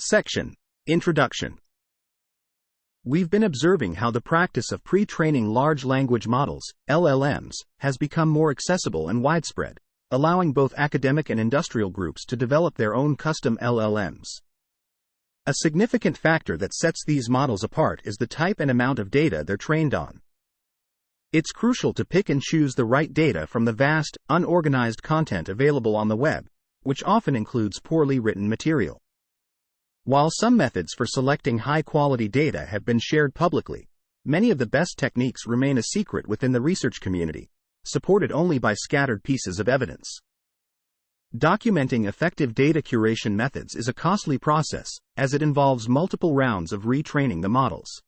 Section: Introduction. We've been observing how the practice of pre-training large language models, LLMs, has become more accessible and widespread, allowing both academic and industrial groups to develop their own custom LLMs. A significant factor that sets these models apart is the type and amount of data they're trained on. It's crucial to pick and choose the right data from the vast, unorganized content available on the web, which often includes poorly written material. While some methods for selecting high-quality data have been shared publicly, many of the best techniques remain a secret within the research community, supported only by scattered pieces of evidence. Documenting effective data curation methods is a costly process, as it involves multiple rounds of retraining the models.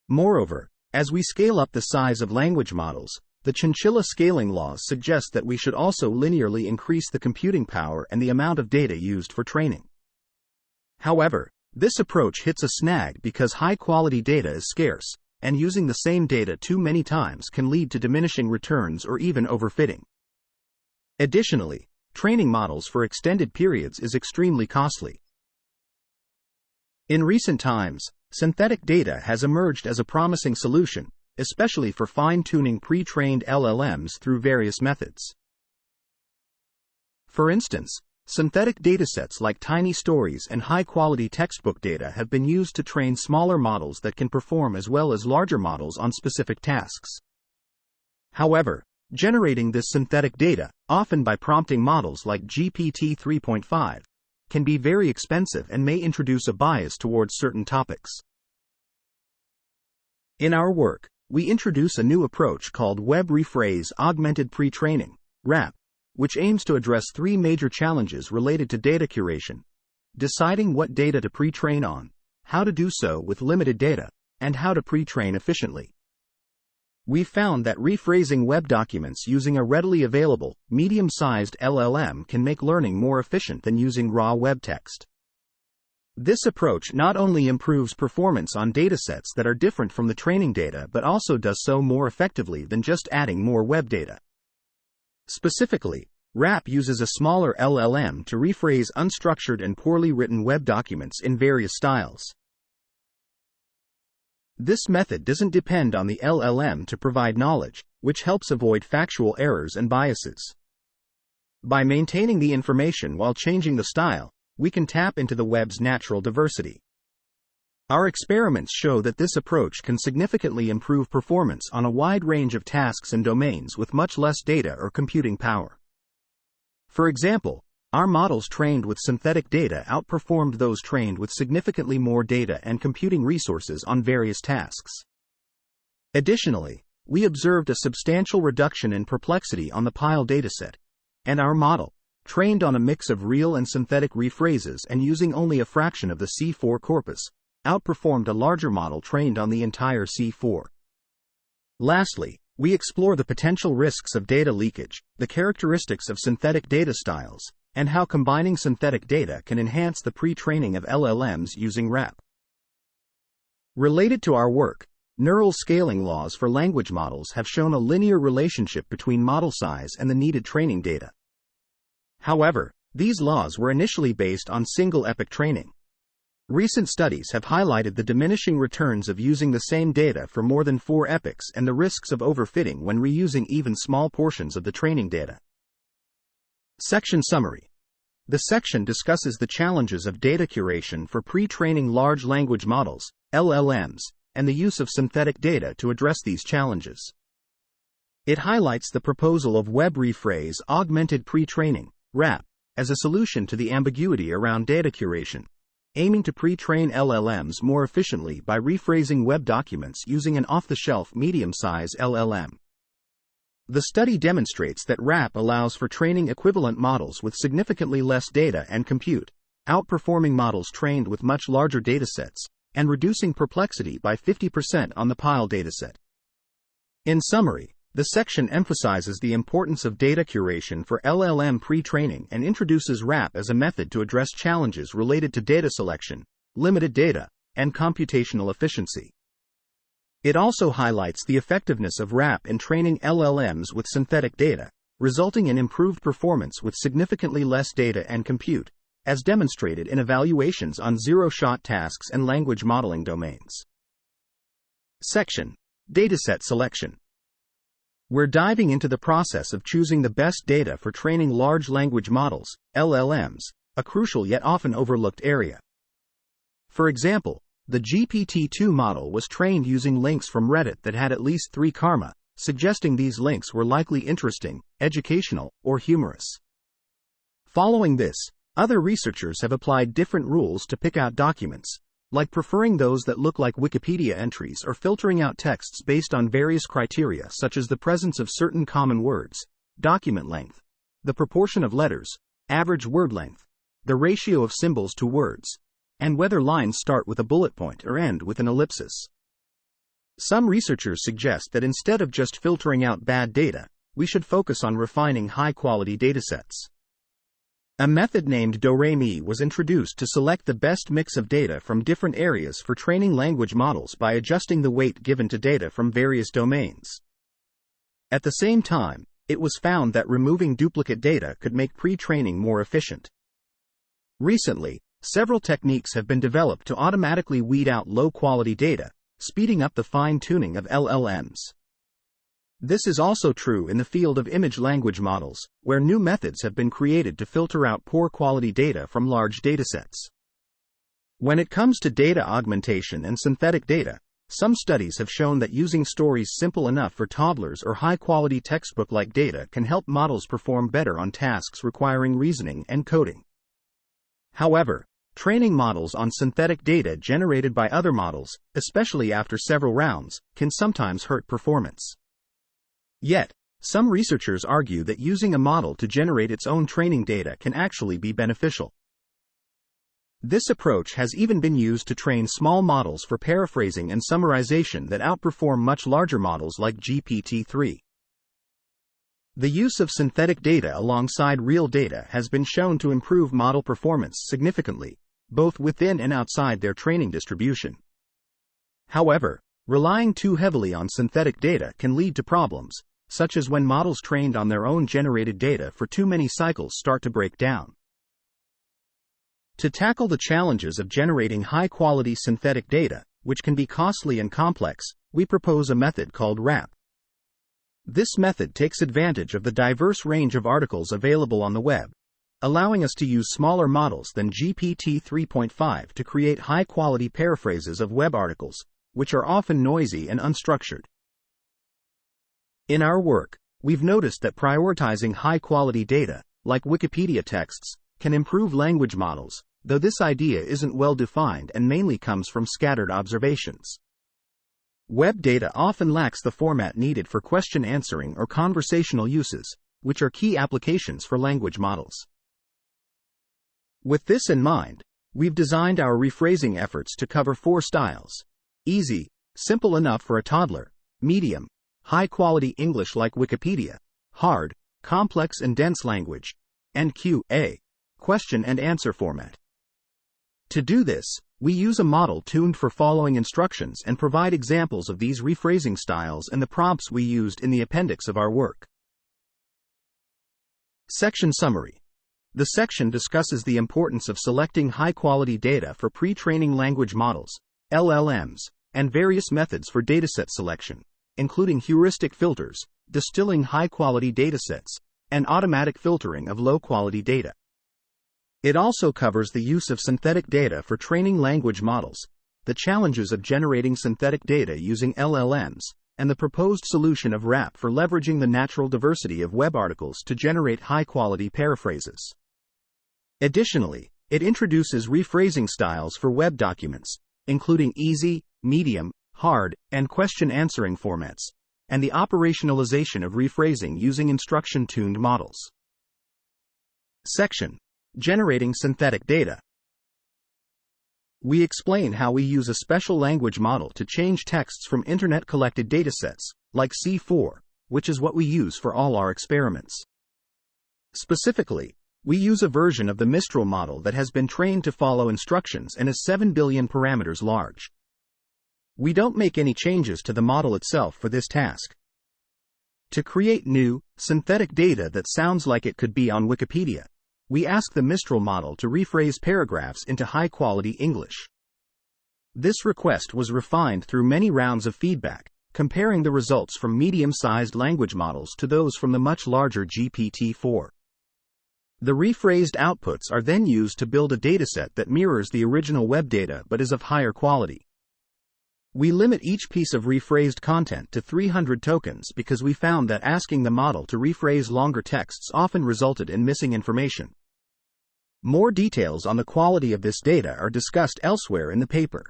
Moreover, as we scale up the size of language models, the chinchilla scaling laws suggest that we should also linearly increase the computing power and the amount of data used for training. However, this approach hits a snag because high-quality data is scarce, and using the same data too many times can lead to diminishing returns or even overfitting. Additionally, training models for extended periods is extremely costly. In recent times, synthetic data has emerged as a promising solution, especially for fine-tuning pre-trained LLMs through various methods. For instance, synthetic datasets like tiny stories and high-quality textbook data have been used to train smaller models that can perform as well as larger models on specific tasks. However, generating this synthetic data, often by prompting models like GPT 3.5, can be very expensive and may introduce a bias towards certain topics. In our work, we introduce a new approach called Web Rephrased Augmented Pre-training, RAP, which aims to address three major challenges related to data curation: deciding what data to pre-train on, how to do so with limited data, and how to pre-train efficiently. We found that rephrasing web documents using a readily available, medium-sized LLM can make learning more efficient than using raw web text. This approach not only improves performance on datasets that are different from the training data but also does so more effectively than just adding more web data. Specifically, RAP uses a smaller LLM to rephrase unstructured and poorly written web documents in various styles. This method doesn't depend on the LLM to provide knowledge, which helps avoid factual errors and biases. By maintaining the information while changing the style, we can tap into the web's natural diversity. Our experiments show that this approach can significantly improve performance on a wide range of tasks and domains with much less data or computing power. For example, our models trained with synthetic data outperformed those trained with significantly more data and computing resources on various tasks. Additionally, we observed a substantial reduction in perplexity on the PILE dataset, and our model, trained on a mix of real and synthetic rephrases and using only a fraction of the C4 corpus, outperformed a larger model trained on the entire C4. Lastly, we explore the potential risks of data leakage, the characteristics of synthetic data styles, and how combining synthetic data can enhance the pre-training of LLMs using RAP. Related to our work, neural scaling laws for language models have shown a linear relationship between model size and the needed training data. However, these laws were initially based on single epoch training. Recent studies have highlighted the diminishing returns of using the same data for more than 4 epochs and the risks of overfitting when reusing even small portions of the training data. Section Summary. The section discusses the challenges of data curation for pre-training large language models, LLMs, and the use of synthetic data to address these challenges. It highlights the proposal of Web Rephrased Augmented Pre-training, RAP, as a solution to the ambiguity around data curation, aiming to pre-train LLMs more efficiently by rephrasing web documents using an off-the-shelf medium-size LLM. The study demonstrates that RAP allows for training equivalent models with significantly less data and compute, outperforming models trained with much larger datasets, and reducing perplexity by 50% on the PILE dataset. In summary, the section emphasizes the importance of data curation for LLM pre-training and introduces RAP as a method to address challenges related to data selection, limited data, and computational efficiency. It also highlights the effectiveness of RAP in training LLMs with synthetic data, resulting in improved performance with significantly less data and compute, as demonstrated in evaluations on zero-shot tasks and language modeling domains. Section: Dataset Selection. We're diving into the process of choosing the best data for training large language models, LLMs, a crucial yet often overlooked area. For example, the GPT-2 model was trained using links from Reddit that had at least 3 karma, suggesting these links were likely interesting, educational, or humorous. Following this, other researchers have applied different rules to pick out documents, like preferring those that look like Wikipedia entries or filtering out texts based on various criteria such as the presence of certain common words, document length, the proportion of letters, average word length, the ratio of symbols to words, and whether lines start with a bullet point or end with an ellipsis. Some researchers suggest that instead of just filtering out bad data, we should focus on refining high-quality datasets. A method named Do-Re-Mi was introduced to select the best mix of data from different areas for training language models by adjusting the weight given to data from various domains. At the same time, it was found that removing duplicate data could make pre-training more efficient. Recently, several techniques have been developed to automatically weed out low-quality data, speeding up the fine-tuning of LLMs. This is also true in the field of image language models, where new methods have been created to filter out poor-quality data from large datasets. When it comes to data augmentation and synthetic data, some studies have shown that using stories simple enough for toddlers or high-quality textbook-like data can help models perform better on tasks requiring reasoning and coding. However, training models on synthetic data generated by other models, especially after several rounds, can sometimes hurt performance. Yet, some researchers argue that using a model to generate its own training data can actually be beneficial. This approach has even been used to train small models for paraphrasing and summarization that outperform much larger models like GPT-3. The use of synthetic data alongside real data has been shown to improve model performance significantly, both within and outside their training distribution. However, relying too heavily on synthetic data can lead to problems, such as when models trained on their own generated data for too many cycles start to break down. To tackle the challenges of generating high-quality synthetic data, which can be costly and complex, we propose a method called RAP. This method takes advantage of the diverse range of articles available on the web, allowing us to use smaller models than GPT 3.5 to create high-quality paraphrases of web articles, which are often noisy and unstructured. In our work, we've noticed that prioritizing high-quality data, like Wikipedia texts, can improve language models, though this idea isn't well defined and mainly comes from scattered observations. Web data often lacks the format needed for question answering or conversational uses, which are key applications for language models. With this in mind, we've designed our rephrasing efforts to cover 4 styles: easy, simple enough for a toddler; medium, high-quality English like Wikipedia; hard, complex and dense language; and QA, question and answer format. To do this, we use a model tuned for following instructions and provide examples of these rephrasing styles and the prompts we used in the appendix of our work. Section Summary. The section discusses the importance of selecting high-quality data for pre-training language models, LLMs, and various methods for dataset selection, including heuristic filters, distilling high-quality datasets, and automatic filtering of low-quality data. It also covers the use of synthetic data for training language models, the challenges of generating synthetic data using LLMs, and the proposed solution of RAP for leveraging the natural diversity of web articles to generate high-quality paraphrases. Additionally, it introduces rephrasing styles for web documents, including easy, medium, hard, and question-answering formats, and the operationalization of rephrasing using instruction-tuned models. Section: Generating synthetic data. We explain how we use a special language model to change texts from internet-collected datasets, like C4, which is what we use for all our experiments. Specifically, we use a version of the Mistral model that has been trained to follow instructions and is 7 billion parameters large. We don't make any changes to the model itself for this task. To create new, synthetic data that sounds like it could be on Wikipedia, we ask the Mistral model to rephrase paragraphs into high-quality English. This request was refined through many rounds of feedback, comparing the results from medium-sized language models to those from the much larger GPT-4. The rephrased outputs are then used to build a dataset that mirrors the original web data but is of higher quality. We limit each piece of rephrased content to 300 tokens because we found that asking the model to rephrase longer texts often resulted in missing information. More details on the quality of this data are discussed elsewhere in the paper.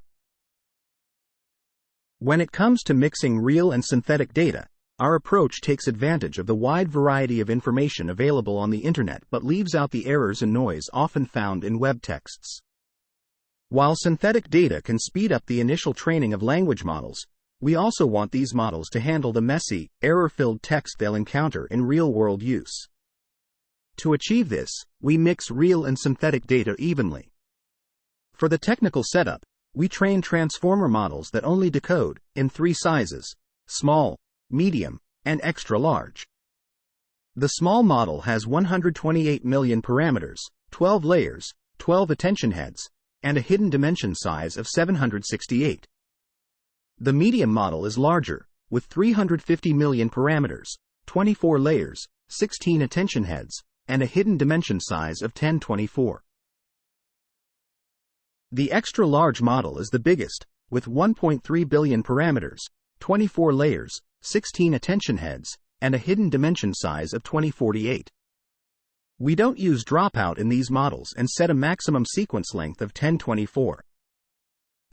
When it comes to mixing real and synthetic data, our approach takes advantage of the wide variety of information available on the internet but leaves out the errors and noise often found in web texts. While synthetic data can speed up the initial training of language models, we also want these models to handle the messy, error-filled text they'll encounter in real-world use. To achieve this, we mix real and synthetic data evenly. For the technical setup, we train transformer models that only decode in 3 sizes: small, medium, and extra large. The small model has 128 million parameters, 12 layers, 12 attention heads, and a hidden dimension size of 768. The medium model is larger, with 350 million parameters, 24 layers, 16 attention heads, and a hidden dimension size of 1024. The extra-large model is the biggest, with 1.3 billion parameters, 24 layers, 16 attention heads, and a hidden dimension size of 2048. We don't use dropout in these models and set a maximum sequence length of 1024.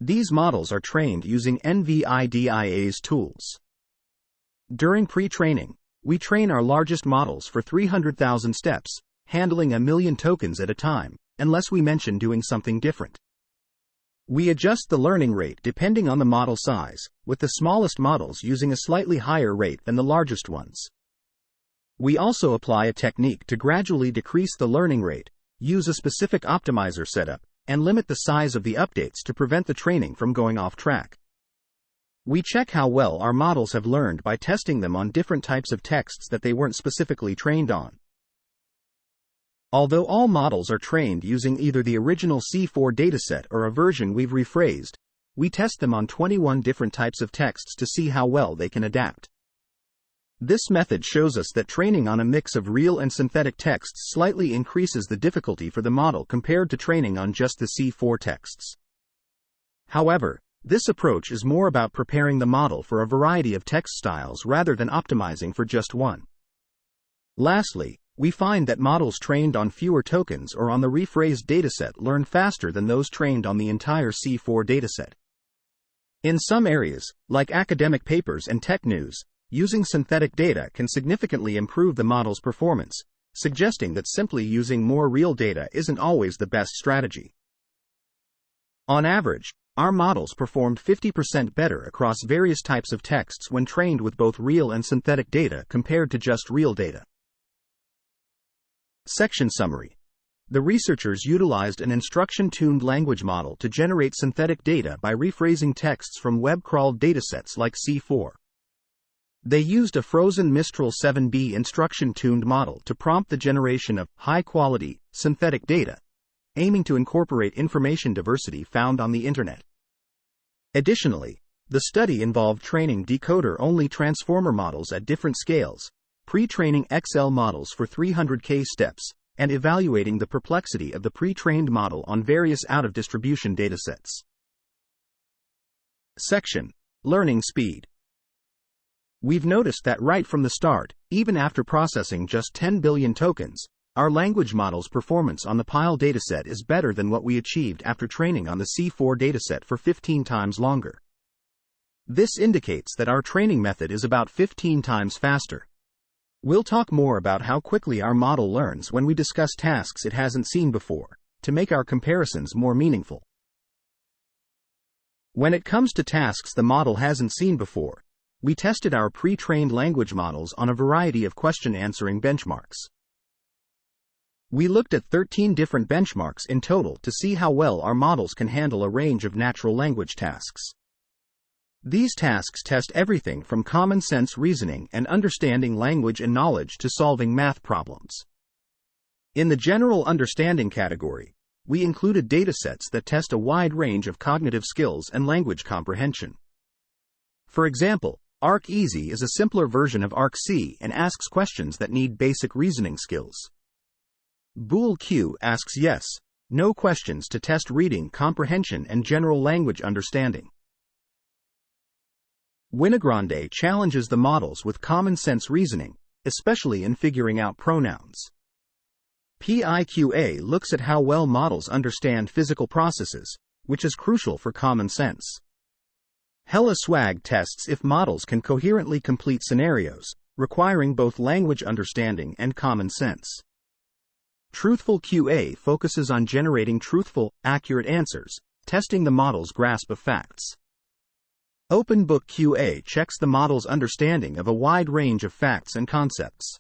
These models are trained using NVIDIA's tools. During pre-training, we train our largest models for 300,000 steps, handling 1 million tokens at a time, unless we mention doing something different. We adjust the learning rate depending on the model size, with the smallest models using a slightly higher rate than the largest ones. We also apply a technique to gradually decrease the learning rate, use a specific optimizer setup, and limit the size of the updates to prevent the training from going off track. We check how well our models have learned by testing them on different types of texts that they weren't specifically trained on. Although all models are trained using either the original C4 dataset or a version we've rephrased, we test them on 21 different types of texts to see how well they can adapt. This method shows us that training on a mix of real and synthetic texts slightly increases the difficulty for the model compared to training on just the C4 texts. However, this approach is more about preparing the model for a variety of text styles rather than optimizing for just one. Lastly, we find that models trained on fewer tokens or on the rephrased dataset learn faster than those trained on the entire C4 dataset. In some areas, like academic papers and tech news, using synthetic data can significantly improve the model's performance, suggesting that simply using more real data isn't always the best strategy. On average, our models performed 50% better across various types of texts when trained with both real and synthetic data compared to just real data. Section Summary. The researchers utilized an instruction-tuned language model to generate synthetic data by rephrasing texts from web-crawled datasets like C4. They used a frozen Mistral 7B instruction-tuned model to prompt the generation of high-quality, synthetic data, aiming to incorporate information diversity found on the Internet. Additionally, the study involved training decoder-only transformer models at different scales, pre-training XL models for 300K steps, and evaluating the perplexity of the pre-trained model on various out-of-distribution datasets. Section: Learning Speed. We've noticed that right from the start, even after processing just 10 billion tokens, our language model's performance on the PILE dataset is better than what we achieved after training on the C4 dataset for 15 times longer. This indicates that our training method is about 15 times faster. We'll talk more about how quickly our model learns when we discuss tasks it hasn't seen before, to make our comparisons more meaningful. When it comes to tasks the model hasn't seen before, we tested our pre-trained language models on a variety of question-answering benchmarks. We looked at 13 different benchmarks in total to see how well our models can handle a range of natural language tasks. These tasks test everything from common sense reasoning and understanding language and knowledge to solving math problems. In the general understanding category, we included datasets that test a wide range of cognitive skills and language comprehension. For example, ArcEasy is a simpler version of ArcC and asks questions that need basic reasoning skills. BoolQ asks yes, no questions to test reading comprehension and general language understanding. Winagrande challenges the models with common sense reasoning, especially in figuring out pronouns. PIQA looks at how well models understand physical processes, which is crucial for common sense. Hella Swag tests if models can coherently complete scenarios, requiring both language understanding and common sense. Truthful QA focuses on generating truthful, accurate answers, testing the model's grasp of facts. OpenBook QA checks the model's understanding of a wide range of facts and concepts.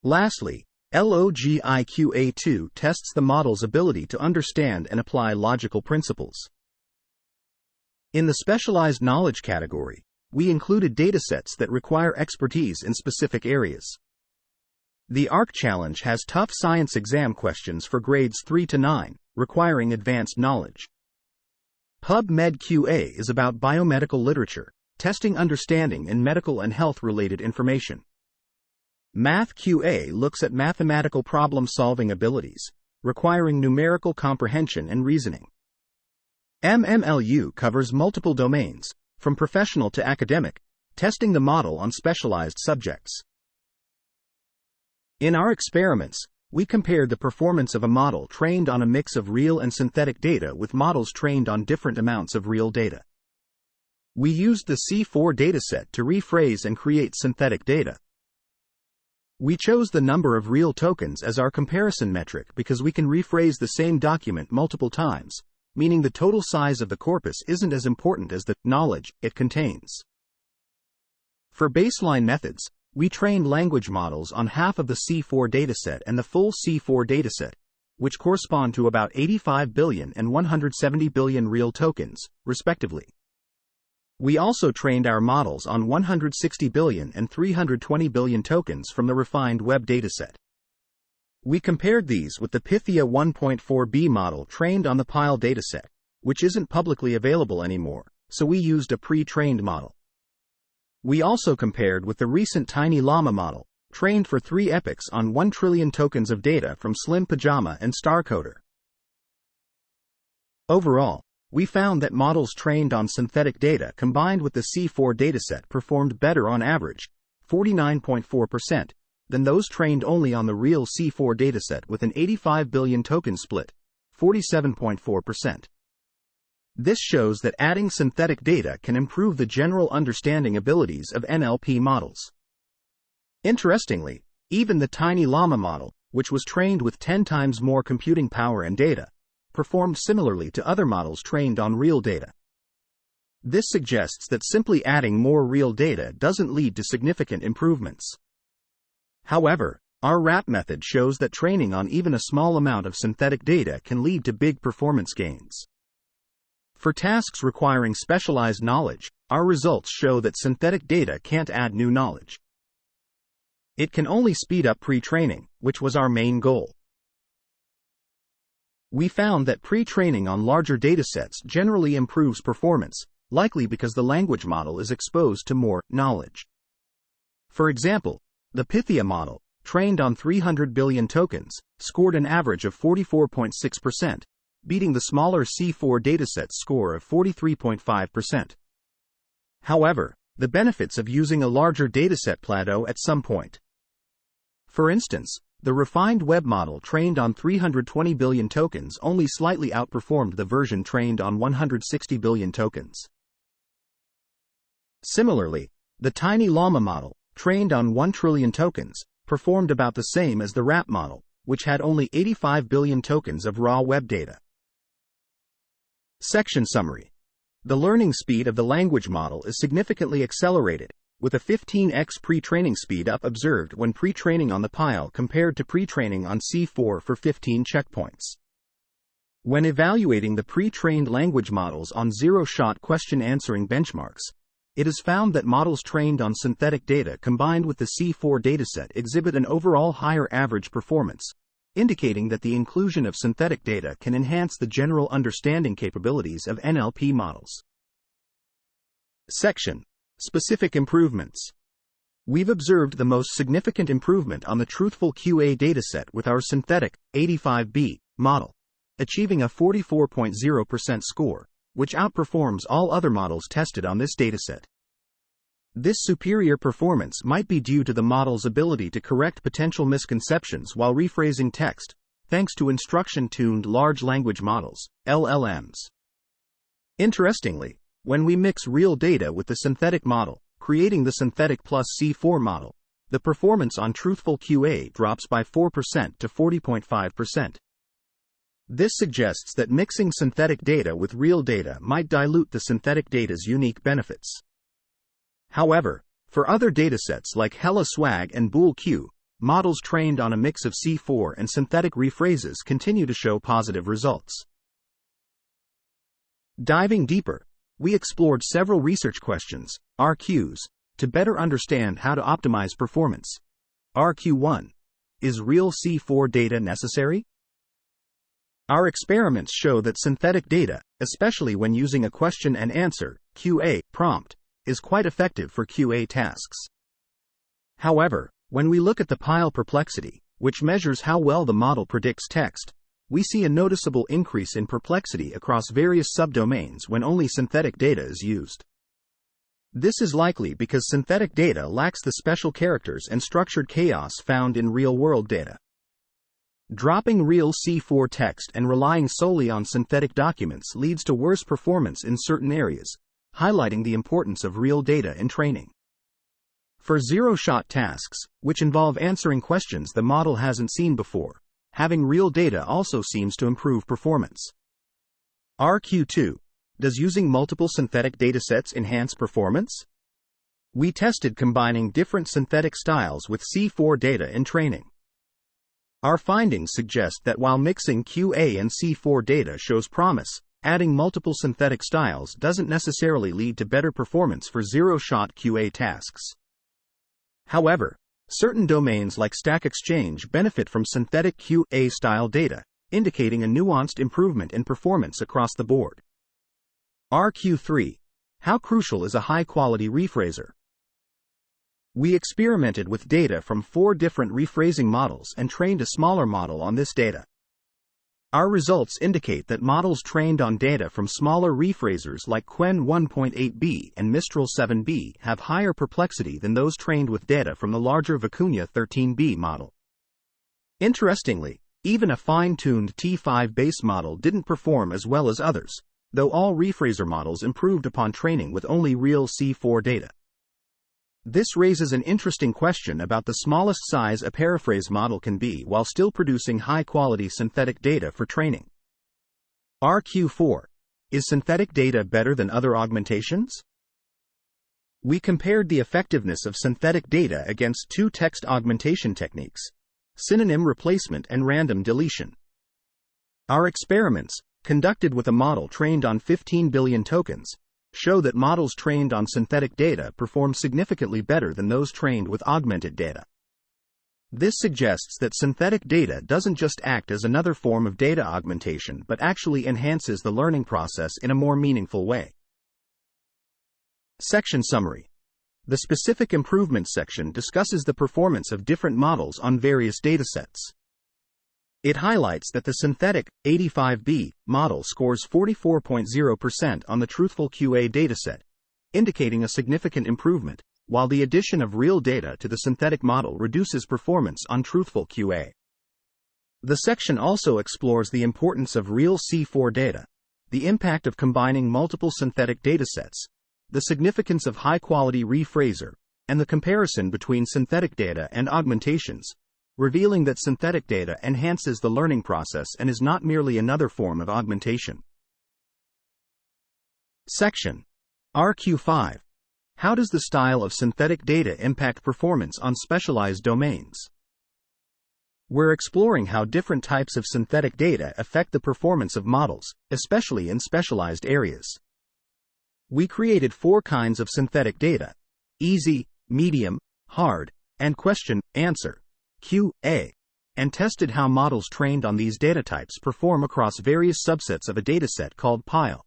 Lastly, LOGIQA2 tests the model's ability to understand and apply logical principles. In the specialized knowledge category, we included datasets that require expertise in specific areas. The ARC Challenge has tough science exam questions for grades 3 to 9, requiring advanced knowledge. PubMed QA is about biomedical literature, testing understanding in medical and health-related information. Math QA looks at mathematical problem-solving abilities, requiring numerical comprehension and reasoning. MMLU covers multiple domains, from professional to academic, testing the model on specialized subjects. In our experiments, we compared the performance of a model trained on a mix of real and synthetic data with models trained on different amounts of real data. We used the C4 dataset to rephrase and create synthetic data. We chose the number of real tokens as our comparison metric because we can rephrase the same document multiple times, meaning the total size of the corpus isn't as important as the knowledge it contains. For baseline methods, we trained language models on half of the C4 dataset and the full C4 dataset, which correspond to about 85 billion and 170 billion real tokens, respectively. We also trained our models on 160 billion and 320 billion tokens from the refined web dataset. We compared these with the Pythia 1.4b model trained on the Pile dataset, which isn't publicly available anymore, so we used a pre-trained model. We also compared with the recent Tiny Llama model, trained for 3 epochs on 1 trillion tokens of data from Slim Pajama and StarCoder. Overall, we found that models trained on synthetic data combined with the C4 dataset performed better on average, 49.4%, than those trained only on the real C4 dataset with an 85 billion token split, 47.4%. This shows that adding synthetic data can improve the general understanding abilities of NLP models. Interestingly, even the Tiny Llama model, which was trained with 10 times more computing power and data, performed similarly to other models trained on real data. This suggests that simply adding more real data doesn't lead to significant improvements. However, our RAP method shows that training on even a small amount of synthetic data can lead to big performance gains. For tasks requiring specialized knowledge, our results show that synthetic data can't add new knowledge. It can only speed up pre-training, which was our main goal. We found that pre-training on larger datasets generally improves performance, likely because the language model is exposed to more knowledge. For example, the Pythia model, trained on 300 billion tokens, scored an average of 44.6%, beating the smaller C4 dataset's score of 43.5%. However, the benefits of using a larger dataset plateau at some point. For instance, the refined web model trained on 320 billion tokens only slightly outperformed the version trained on 160 billion tokens. Similarly, the Tiny Llama model, trained on 1 trillion tokens, performed about the same as the RAP model, which had only 85 billion tokens of raw web data. Section summary. The learning speed of the language model is significantly accelerated, with a 15x pre-training speed-up observed when pre-training on the Pile compared to pre-training on C4 for 15 checkpoints. When evaluating the pre-trained language models on zero-shot question-answering benchmarks, it is found that models trained on synthetic data combined with the C4 dataset exhibit an overall higher average performance, indicating that the inclusion of synthetic data can enhance the general understanding capabilities of NLP models. Section: Specific improvements. We've observed the most significant improvement on the truthful QA dataset with our synthetic 85B model, achieving a 44.0% score, which outperforms all other models tested on this dataset. This superior performance might be due to the model's ability to correct potential misconceptions while rephrasing text, thanks to instruction-tuned large language models, LLMs. Interestingly, when we mix real data with the synthetic model, creating the synthetic plus C4 model, the performance on truthful QA drops by 4% to 40.5%. This suggests that mixing synthetic data with real data might dilute the synthetic data's unique benefits. However, for other datasets like HelloSwag and BoolQ, models trained on a mix of C4 and synthetic rephrases continue to show positive results. Diving deeper, we explored several research questions, RQs, to better understand how to optimize performance. RQ1: Is real C4 data necessary? Our experiments show that synthetic data, especially when using a question and answer (QA) prompt, is quite effective for QA tasks. However, when we look at the pile perplexity, which measures how well the model predicts text, we see a noticeable increase in perplexity across various subdomains when only synthetic data is used. This is likely because synthetic data lacks the special characters and structured chaos found in real-world data. Dropping real C4 text and relying solely on synthetic documents leads to worse performance in certain areas, highlighting the importance of real data in training. For zero-shot tasks, which involve answering questions the model hasn't seen before, having real data also seems to improve performance. RQ2: Does using multiple synthetic datasets enhance performance? We tested combining different synthetic styles with C4 data in training. Our findings suggest that while mixing QA and C4 data shows promise, adding multiple synthetic styles doesn't necessarily lead to better performance for zero-shot QA tasks. However, certain domains like Stack Exchange benefit from synthetic QA-style data, indicating a nuanced improvement in performance across the board. RQ3: How crucial is a high-quality rephraser? We experimented with data from 4 different rephrasing models and trained a smaller model on this data. Our results indicate that models trained on data from smaller rephrasers like Qwen 1.8b and Mistral 7b have higher perplexity than those trained with data from the larger Vicuña 13b model. Interestingly, even a fine-tuned T5 base model didn't perform as well as others, though all rephraser models improved upon training with only real C4 data. This raises an interesting question about the smallest size a paraphrase model can be while still producing high-quality synthetic data for training. RQ4: Is synthetic data better than other augmentations? We compared the effectiveness of synthetic data against 2 text augmentation techniques: synonym replacement and random deletion. Our experiments, conducted with a model trained on 15 billion tokens, show that models trained on synthetic data perform significantly better than those trained with augmented data. This suggests that synthetic data doesn't just act as another form of data augmentation but actually enhances the learning process in a more meaningful way. Section Summary. The Specific Improvements section discusses the performance of different models on various datasets. It highlights that the synthetic 85B model scores 44.0% on the truthful QA dataset, indicating a significant improvement, while the addition of real data to the synthetic model reduces performance on truthful QA. The section also explores the importance of real C4 data, the impact of combining multiple synthetic datasets, the significance of high-quality rephraser, and the comparison between synthetic data and augmentations, revealing that synthetic data enhances the learning process and is not merely another form of augmentation. Section RQ5. How does the style of synthetic data impact performance on specialized domains? We're exploring how different types of synthetic data affect the performance of models, especially in specialized areas. We created 4 kinds of synthetic data: easy, medium, hard, and question-answer (QA), and tested how models trained on these data types perform across various subsets of a dataset called pile.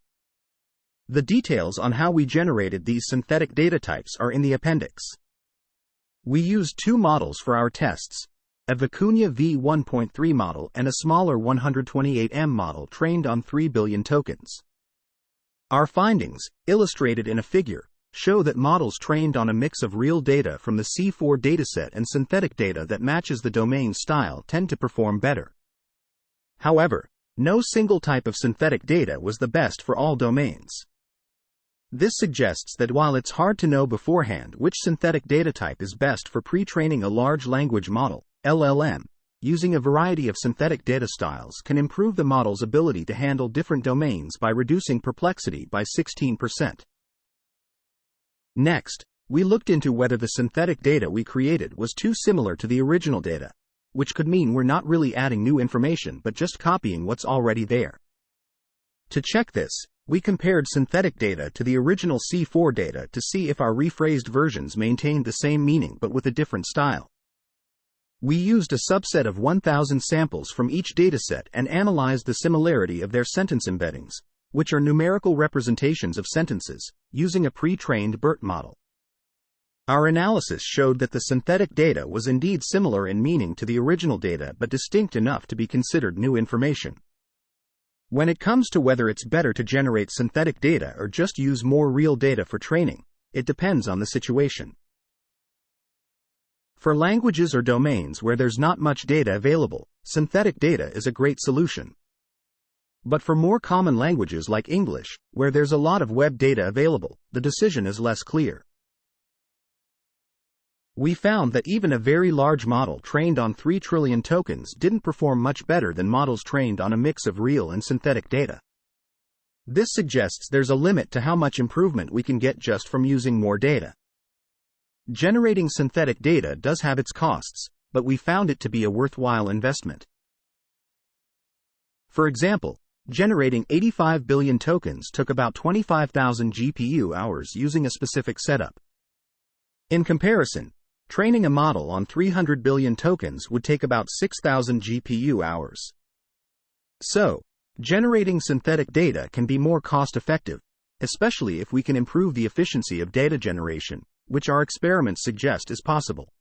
The details on how we generated these synthetic data types are in the appendix. We used two models for our tests, a Vicuña V1.3 model and a smaller 128M model trained on 3 billion tokens. Our findings, illustrated in a figure, show that models trained on a mix of real data from the C4 dataset and synthetic data that matches the domain style tend to perform better. However, no single type of synthetic data was the best for all domains. This suggests that while it's hard to know beforehand which synthetic data type is best for pre-training a large language model, LLM, using a variety of synthetic data styles can improve the model's ability to handle different domains by reducing perplexity by 16%. Next, we looked into whether the synthetic data we created was too similar to the original data, which could mean we're not really adding new information but just copying what's already there. To check this, we compared synthetic data to the original C4 data to see if our rephrased versions maintained the same meaning but with a different style. We used a subset of 1,000 samples from each dataset and analyzed the similarity of their sentence embeddings, which are numerical representations of sentences, using a pre-trained BERT model. Our analysis showed that the synthetic data was indeed similar in meaning to the original data but distinct enough to be considered new information. When it comes to whether it's better to generate synthetic data or just use more real data for training, it depends on the situation. For languages or domains where there's not much data available, synthetic data is a great solution. But for more common languages like English, where there's a lot of web data available, the decision is less clear. We found that even a very large model trained on 3 trillion tokens didn't perform much better than models trained on a mix of real and synthetic data. This suggests there's a limit to how much improvement we can get just from using more data. Generating synthetic data does have its costs, but we found it to be a worthwhile investment. For example, generating 85 billion tokens took about 25,000 GPU hours using a specific setup. In comparison, training a model on 300 billion tokens would take about 6,000 GPU hours. So, generating synthetic data can be more cost-effective, especially if we can improve the efficiency of data generation, which our experiments suggest is possible.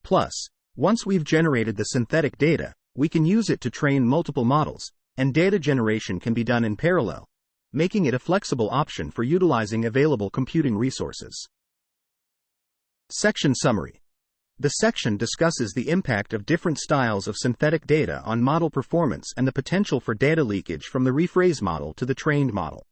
Plus, once we've generated the synthetic data, we can use it to train multiple models, and data generation can be done in parallel, making it a flexible option for utilizing available computing resources. Section Summary. The section discusses the impact of different styles of synthetic data on model performance and the potential for data leakage from the rephrased model to the trained model.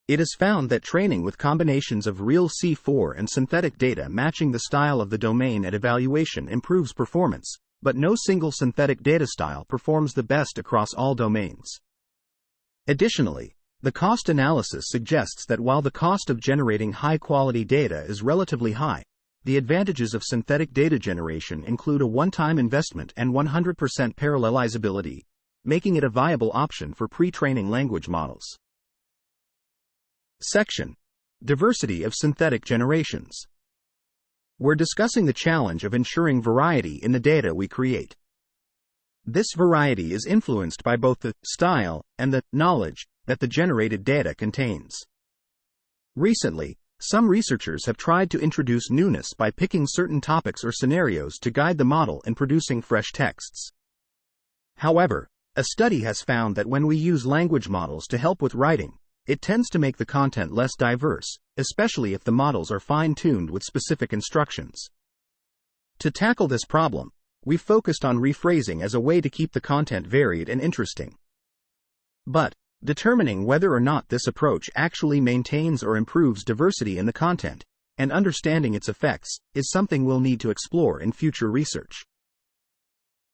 It is found that training with combinations of real C4 and synthetic data matching the style of the domain at evaluation improves performance, but no single synthetic data style performs the best across all domains. Additionally, the cost analysis suggests that while the cost of generating high-quality data is relatively high, the advantages of synthetic data generation include a one-time investment and 100% parallelizability, making it a viable option for pre-training language models. Section: Diversity of synthetic generations. We're discussing the challenge of ensuring variety in the data we create. This variety is influenced by both the style and the knowledge that the generated data contains. Recently, some researchers have tried to introduce newness by picking certain topics or scenarios to guide the model in producing fresh texts. However, a study has found that when we use language models to help with writing, it tends to make the content less diverse, especially if the models are fine-tuned with specific instructions. To tackle this problem, we focused on rephrasing as a way to keep the content varied and interesting. But, determining whether or not this approach actually maintains or improves diversity in the content, and understanding its effects, is something we'll need to explore in future research.